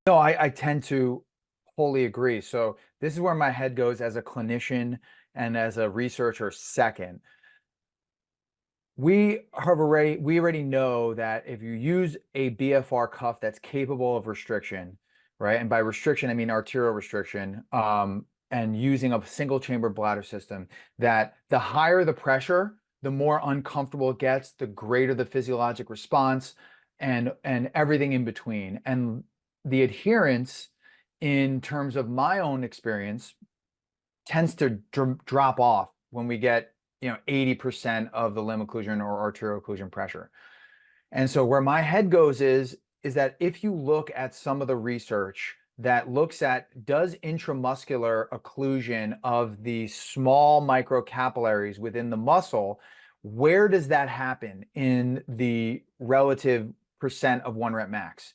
No, I tend to wholly agree. So this is where my head goes as a clinician and as a researcher second. We already know that if you use a BFR cuff that's capable of restriction, right? And by restriction, I mean arterial restriction, and using a single chamber bladder system, that the higher the pressure, the more uncomfortable it gets, the greater the physiologic response, and everything in between. And the adherence, in terms of my own experience, tends to drop off when we get 80% of the limb occlusion or arterial occlusion pressure. And so where my head goes is that if you look at some of the research that looks at, does intramuscular occlusion of the small microcapillaries within the muscle, where does that happen in the relative percent of 1 rep max?